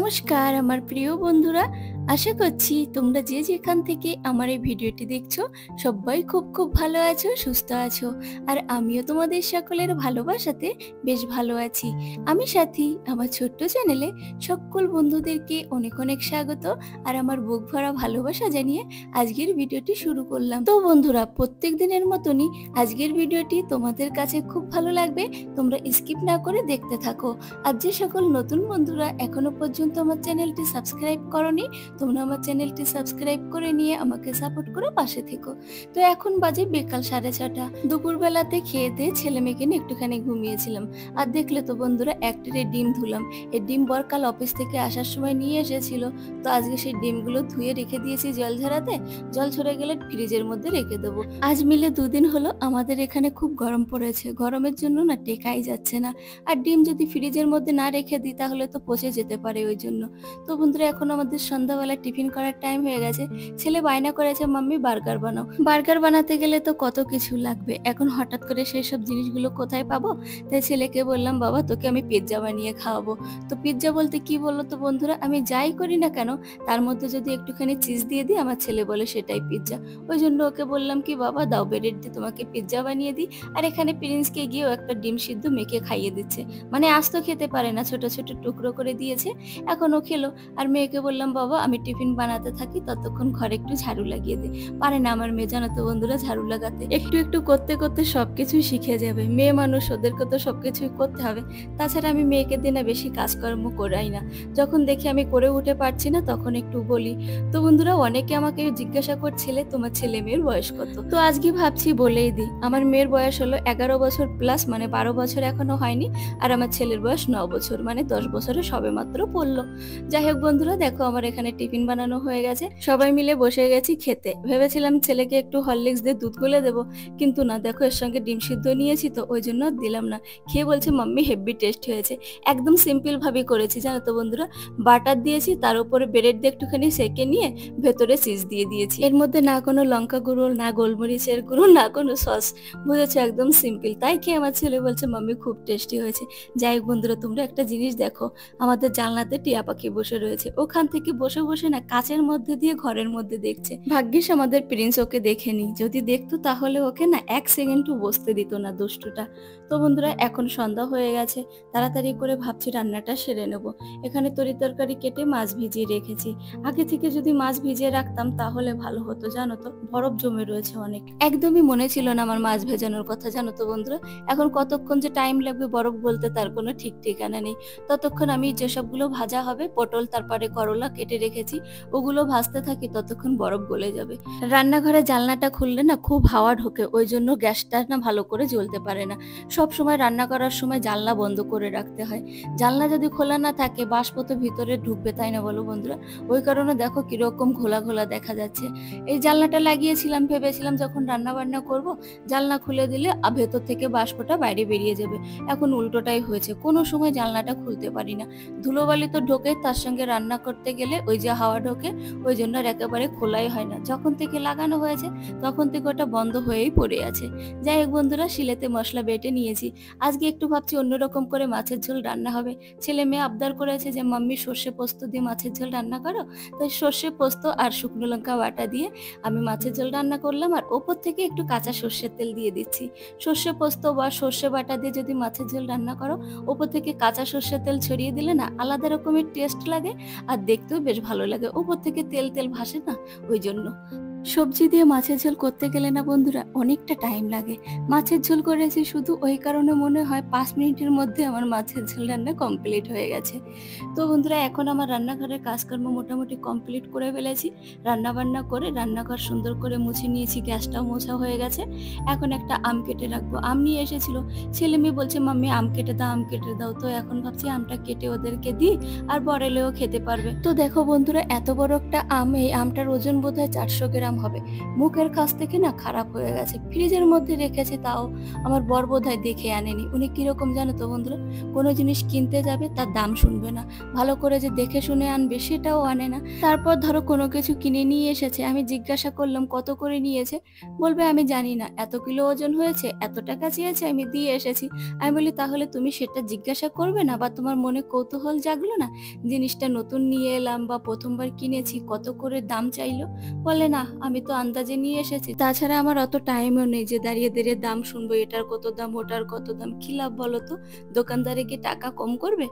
নমস্কার আমার প্রিয় বন্ধুরা, আশা করছি তোমরা যে যেখান থেকে আমার এই ভিডিওটি দেখছো সবাই খুব খুব ভালো আছো, সুস্থ আছো। আর আমিও তোমাদের সকলের ভালোবাসাতে বেশ ভালো আছি। আমি সাথী, আমার ছোট্ট চ্যানেলে সকল বন্ধুদেরকে অনেক অনেক স্বাগত আর আমার বুক ভরা ভালোবাসা জানিয়ে আজকের ভিডিওটি শুরু করলাম। তো বন্ধুরা, প্রত্যেক দিনের মতনই আজকের ভিডিওটি তোমাদের কাছে খুব ভালো লাগবে, তোমরা স্কিপ না করে দেখতে থাকো। আর যে সকল নতুন বন্ধুরা এখনো পর্যন্ত আমার চ্যানেলটি সাবস্ক্রাইব করনি, তোমরা আমার চ্যানেলটি সাবস্ক্রাইব করে নিয়ে আমাকে সাপোর্ট করে পাশে থেকো। তো এখন বাজে বিকাল 6:30। দুপুরবেলাতে খেয়ে দিয়ে ছেলে মেয়েকে নিয়ে একটুখানি ঘুমিয়েছিলাম। আর দেখলে তো বন্ধুরা, এক ট্রে ডিম ধুলাম। এই ডিম বরকাল অফিস থেকে আসার সময় নিয়ে এসেছিল, তো আজকে সেই ডিমগুলো ধুয়ে রেখে দিয়েছি জল ঝরাতে। জল ঝরে গেলে ফ্রিজের মধ্যে রেখে দেবো। আজ মিলে 2 দিন হলো আমাদের এখানে খুব গরম পড়েছে, গরমের জন্য না টেকাই যাচ্ছে না। আর ডিম যদি ফ্রিজের মধ্যে না রেখে দিই তাহলে তো পচে যেতে পারে, ওই জন্য। তো বন্ধুরা, এখন আমাদের সন্ধ্যাবেলা টিফিন করার টাইম হয়ে গেছে। ছেলে বায়না করেছে মাম্মি বার্গার বানাও। বার্গার বানাতে গেলে তো কত কিছু লাগবে, এখন হঠাৎ করে সেই সব জিনিসগুলো কোথায় পাবো? তাই ছেলেকে বললাম, বাবা তোকে আমি পিৎজা বানিয়ে খাওয়াবো। তো পিৎজা বলতে কি বললো তো বন্ধুরা, আমি যাই করি না কেন তার মধ্যে যদি একটুখানি চিজ দিয়ে দিই, আমার ছেলে বলে সেটাই পিৎজা। ওই জন্য ওকে বললাম কি, বাবা দাও ব্রেড দিয়ে তোমাকে পিৎজা বানিয়ে দিই। আর এখানে প্রিন্সকে গিয়েও একটা ডিম সিদ্ধ মেখে খাইয়ে দিচ্ছে, মানে আস্ত খেতে পারে না, ছোট ছোট টুকরো করে দিয়েছে, এখন ও খেলো। আর মেয়েকে বললাম, বাবা আমি টিফিন বানাতে থাকি, ততক্ষণ ঘরে একটু ঝাড়ু লাগিয়ে দে। পারে না আমার মেয়ে, জানো তো বন্ধুরা, ঝাড়ু লাগাতে। একটু একটু করতে করতে সবকিছুই শিখে যাবে, মেয়ে মানুষ, ওদেরকে তো সবকিছুই করতে হবে। তাছাড়া আমি মেয়েকে দিনে বেশি কাজকর্ম করাই না, যখন দেখি আমি করে উঠে পারছি না তখন একটু বলি। তো বন্ধুরা, অনেকে আমাকে জিজ্ঞাসা করছিলে তোমার ছেলে মেয়ের বয়স কত। তো আজকে ভাবছি বলেই দিই, আমার মেয়ের বয়স হলো 11 বছর প্লাস, মানে 12 বছর এখনো হয়নি। আর আমার ছেলের বয়স 9 বছর, মানে 10 বছরে সবে মাত্র পড়লো। যাই হোক বন্ধুরা, দেখো আমার এখানে টিফিন বানানো হয়ে গেছে, সবাই মিলে বসে গেছি খেতে। ভেবেছিলাম ছেলেকে একটু হরলিক্স দিয়ে দুধ গুলে দেবো, কিন্তু না, দেখো এর সঙ্গে ডিম সিদ্ধ নিয়েছি তো ওই জন্য দিলাম না। খেয়ে বলছে মাম্মি হেভি টেস্ট হয়েছে। একদম সিম্পল ভাবে করেছি, জানো তো বন্ধুরা, বাটার দিয়েছি, তার উপরে ব্রেড দিয়ে একটুখানি সেকে নিয়ে ভেতরে চিজ দিয়ে দিয়েছি। এর মধ্যে না কোনো লঙ্কা গুঁড়ো, না গোলমরিচের গুঁড়ো, না কোনো সস, বুঝেছো, একদম সিম্পল। তাই খেয়ে আমার ছেলে বলছে মাম্মি খুব টেস্টি হয়েছে। যাই হোক বন্ধুরা, তোমরা একটা জিনিস দেখো, আমাদের জানলাতে টিয়া পাখি বসে রয়েছে, ওখান থেকে বসে বসে না কাচের মধ্যে দিয়ে ঘরের মধ্যে দেখছে। ভাগ্যিস আমাদের প্রিন্স ওকে দেখেনি, যদি দেখতো তাহলে ওকে না 1 সেকেন্ডও বসতে দিত না, দুষ্টুটা। তো বন্ধুরা, এখন সন্ধ্যা হয়ে গেছে, তাড়াতাড়ি করে ভাবছি রান্নাটা সেরে নেব। এখানে তরি তরকারি কেটে মাছ ভিজিয়ে রেখেছি। আগে থেকে যদি মাছ ভিজিয়ে রাখতাম তাহলে ভালো হতো, জানো তো, বরফ জমে রয়েছে অনেক। একদমই মনে ছিল না আমার মাছ ভেজানোর কথা, জানো তো বন্ধুরা। এখন কতক্ষণ যে টাইম লাগবে বরফ বলতে তার কোনো ঠিক ঠিকানা নেই। ততক্ষণ আমি যেসবগুলো ভাজা হবে, পটল তারপরে করলা কেটে রেখেছি, ওগুলো ভাজতে থাকি, ততক্ষণ বরফ গলে যাবে। রান্নাঘরে জানলাটা খুললে না খুব হাওয়া ঢোকে, ওই জন্য গ্যাসটা না ভালো করে জ্বলতে পারে না। সব সময় রান্না করার সময় জানলা বন্ধ করে রাখতে হয়। জানলা যদি খোলা না থাকে বাষ্প তো ভিতরে ঢুকবে, তাই না বলো বন্ধুরা? ওই কারণে দেখো কিরকম ঘোলা ঘোলা দেখা যাচ্ছে। এই জানলাটা লাগিয়েছিলাম, ভেবেছিলাম যখন রান্না বান্না করব জানলা খুলে দিলে ভেতর থেকে বাষ্পটা বাইরে বেরিয়ে যাবে। এখন উল্টোটাই হয়েছে, কোনো সময় জানলাটা খুলতে পারি না। ধুলোবালি তো ঢোকে, তার সঙ্গে রান্না করতে গেলে ওই যে হাওয়া ঢোকে, ওই জন্য আর একেবারে খোলাই হয় না। যখন থেকে লাগানো হয়েছে তখন থেকে ওটা বন্ধ হয়েই পড়ে আছে। যাই হোক বন্ধুরা, শিলেতে মশলা বেটে নিয়েছি। আজকে একটু ভাবছি অন্যরকম করে মাছের ঝোল রান্না হবে। ছেলে মেয়ে আবদার করেছে যে মাম্মি সর্ষে পোস্ত দিয়ে মাছের ঝোল রান্না করো। তাই সর্ষে পোস্ত আর শুকনো লঙ্কা বাটা দিয়ে আমি মাছের ঝোল রান্না করলাম, আর ওপর থেকে একটু কাঁচা সর্ষের তেল দিয়ে দিচ্ছি। সর্ষে পোস্ত বা সর্ষে বাটা দিয়ে যদি মাছের ঝোল রান্না করো, ওপর থেকে কাঁচা সর্ষের তেল ছড়িয়ে দিলে না আলাদা রকমের টেস্ট লাগে, আর দেখতেও বেশ ভালো লাগে। ওপর থেকে তেল তেল ভাসে না, ওই জন্য। সবজি দিয়ে মাছের ঝোল করতে গেলে না বন্ধুরা অনেকটা টাইম লাগে। মাছের ঝোল করেছি শুধু ওই কারণে মনে হয় 5 মিনিটের মধ্যে আমার মাছের ঝোল রান্না কমপ্লিট হয়ে গেছে। তো বন্ধুরা, এখন আমার রান্নাঘরের কাজকর্ম মোটামুটি কমপ্লিট করে ফেলেছি। রান্না বান্না করে রান্নাঘর সুন্দর করে মুছে নিয়েছি, গ্যাসটাও মোছা হয়ে গেছে। এখন একটা আম কেটে রাখবো। আম নিয়ে এসেছিল, ছেলে মেয়ে বলছে মাম্মি আম কেটে দাও, আম কেটে দাও। তো এখন ভাবছি আমটা কেটে ওদেরকে দিই, আর বড় এলেও খেতে পারবে। তো দেখো বন্ধুরা, এত বড় একটা আম, এই আমটার ওজন বোধহয় 400 গ্রাম এরম হবে। মুখের কাছ থেকে না খারাপ হয়ে গেছে। ফ্রিজের মধ্যে রেখেছে, তাও আমার বর বোধহয় দেখে আনেনি। উনি কিরকম জানো তো বন্ধুরা? কোনো জিনিস কিনতে যাবে তার দাম শুনবে না। ভালো করে যে দেখে শুনে আনবে সেটাও আনে না। তারপর ধরো কোনো কিছু কিনে নিয়ে এসেছে, আমি জিজ্ঞাসা করলাম কত করে নিয়েছে? বলবে আমি জানি না, এত কিলো ওজন হয়েছে, এত টাকা চেয়েছে, আমি দিয়ে এসেছি। আমি বলি তাহলে তুমি সেটা জিজ্ঞাসা করবে না, বা তোমার মনে কৌতূহল জাগলো না? জিনিসটা নতুন নিয়ে এলাম বা প্রথমবার কিনেছি, কত করে দাম চাইলো? বলে না, আমি তো আন্দাজে নিয়ে এসেছি, তাছাড়া আমার অত টাইমও নেই যে দাঁড়িয়ে দাঁড়িয়ে দাম শুনবো, এটার কত দাম ওটার কত দাম। কি লাভ বলো তো? দোকানদারে কি টাকা কম করবে?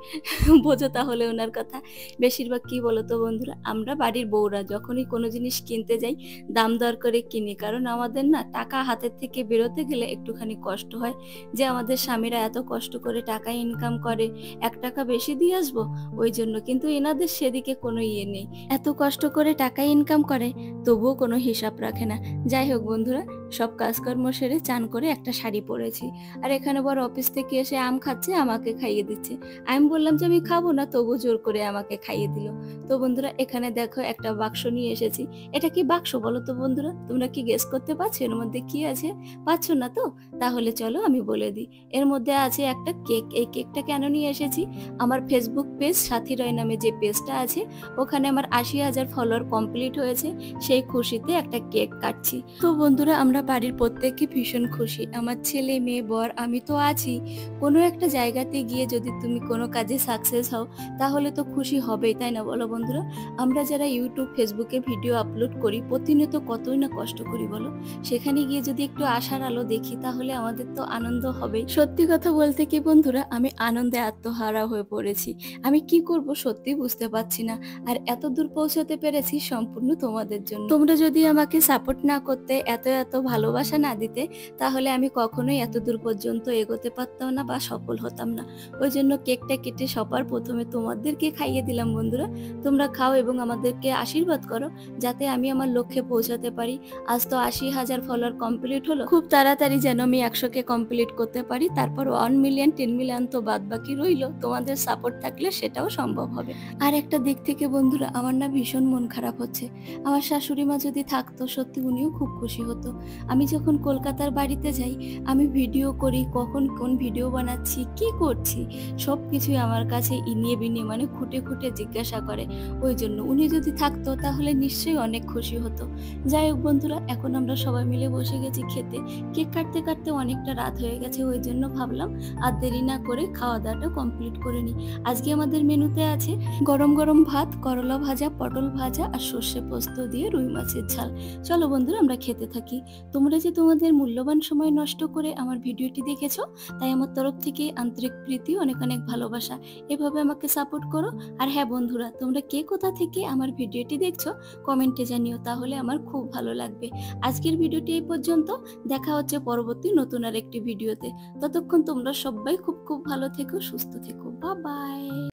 বোঝো তাহলে ওনার কথা। বেশিরভাগ কি বলতো বন্ধুরা, আমরা বাড়ির বউরা যখনই কোনো জিনিস কিনতে যাই দাম দর করে কিনি, কারণ আমাদের না টাকা হাতের থেকে বেরোতে গেলে একটুখানি কষ্ট হয়, যে আমাদের স্বামীরা এত কষ্ট করে টাকা ইনকাম করে, 1 টাকা বেশি দিয়ে আসবো ওই জন্য। কিন্তু এনাদের সেদিকে কোনো ইয়ে নেই, এত কষ্ট করে টাকা ইনকাম করে তবুও কোনো হিসাব রাখে না। যাই হোক বন্ধুরা, সব কাজকর্ম সেরে চান করে একটা শাড়ি পরেছি, আর এখানে বড় অফিস থেকে এসে আম খাচ্ছে, আমাকে খাইয়ে দিচ্ছে। আমি বললাম যে আমি খাবো না, তবু জোর করে আমাকে খাইয়ে দিল। তো বন্ধুরা এখানে দেখো একটা বাক্স নিয়ে এসেছি। এটা কি বাক্স বলো তো বন্ধুরা? তোমরা কি গেস করতে পারছো এর মধ্যে কি আছে? পারছো না তো? তাহলে চলো আমি বলে দিই। এর মধ্যে আছে একটা কেক। এই কেকটা কেন নিয়ে এসেছি? আমার ফেসবুক পেজ সাথী রয় নামে যে পেজটা আছে, ওখানে আমার 80,000 ফলোয়ার কমপ্লিট হয়েছে, সেই খুশিতে একটা কেক কাটছি। তো বন্ধুরা আমরা বাড়ির প্রত্যেকে ভীষণ খুশি, আমার ছেলে মেয়ে বর, আমি তো আছি। কোনো একটা জায়গাতে গিয়ে যদি তুমি কোনো কাজে সাকসেস হও, তাহলে তো খুশি হবেই, তাই না বলো বন্ধুরা? আমরা যারা ইউটিউব ফেসবুকে ভিডিও আপলোড করি, প্রতিনিয়ত কতই না কষ্ট করি বলো, সেখানে গিয়ে যদি একটু আশার আলো দেখি তাহলে আমাদের তো আনন্দ হবেই। সত্যি কথা বলতে কি বন্ধুরা, আমি আনন্দে আত্মহারা হয়ে পড়েছি। আমি কি করব সত্যি বুঝতে পারছি না। আর এত দূর পৌঁছতে পেরেছি সম্পূর্ণ তোমাদের জন্য। তোমরা যদি আমাকে সাপোর্ট না করতে, এত এত ভালোবাসা না দিতে, তাহলে আমি কখনোই এত দূর পর্যন্ত এগোতে পারতাম না বা সফল হতাম না। ওই জন্য কেকটা কেটে সবার প্রথমে তোমাদেরকে খাইয়ে দিলাম বন্ধুরা। তোমরা খাও এবং আমাদেরকে আশীর্বাদ করো, যাতে আমি আমার লক্ষ্যে পৌঁছাতে পারি। আজ তো 80,000 ফলোয়ার কমপ্লিট হলো, খুব তাড়াতাড়ি যেন আমি 100কে কমপ্লিট করতে পারি। তারপর 1 মিলিয়ন 10 মিলিয়ন তো বাদ বাকি রইলো, তোমাদের সাপোর্ট থাকলে সেটাও সম্ভব হবে। আর একটা দিক থেকে বন্ধুরা আমার না ভীষণ মন খারাপ হচ্ছে। আমার শাশুড়ি মা যদি থাকতো, সত্যি উনিও খুব খুশি হতো। আমি যখন কলকাতার বাড়িতে যাই, আমি ভিডিও করি, কখন কোন ভিডিও বানাচ্ছি, কি করছি, সব কিছুই আমার কাছে ইনিয়ে বিনিয়ে মানে খুঁটে খুঁটে জিজ্ঞাসা করে। ওই জন্য উনি যদি থাকতো তাহলে নিশ্চয়ই অনেক খুশি হতো। যাই হোক বন্ধুরা, এখন আমরা সবাই মিলে বসে গেছি খেতে। কেক কাটতে কাটতে অনেকটা রাত হয়ে গেছে, ওই জন্য ভাবলাম আর দেরি না করে খাওয়া দাওয়াটা কমপ্লিট করে নিই। আজকে আমাদের মেনুতে আছে গরম গরম ভাত, করলা ভাজা, পটল ভাজা আর সর্ষে পোস্ত দিয়ে রুই মাছের ঝাল। চলো বন্ধুরা আমরা খেতে থাকি। তোমরা যে তোমাদের মূল্যবান সময় নষ্ট করে আমার ভিডিওটি দেখেছো, তাই আমার তরফ থেকে আন্তরিক প্রীতি, অনেক অনেক ভালোবাসা। এভাবে আমাকে সাপোর্ট করো। আর হ্যাঁ বন্ধুরা, তোমরা কে কোথা থেকে আমার ভিডিওটি দেখছো কমেন্টে জানিও, তাহলে আমার খুব ভালো লাগবে। আজকের ভিডিওটি এই পর্যন্ত, দেখা হচ্ছে পরবর্তী নতুন আর একটি ভিডিওতে। ততক্ষণ তোমরা সবাই খুব খুব ভালো থেকো, সুস্থ থেকো। Bye bye.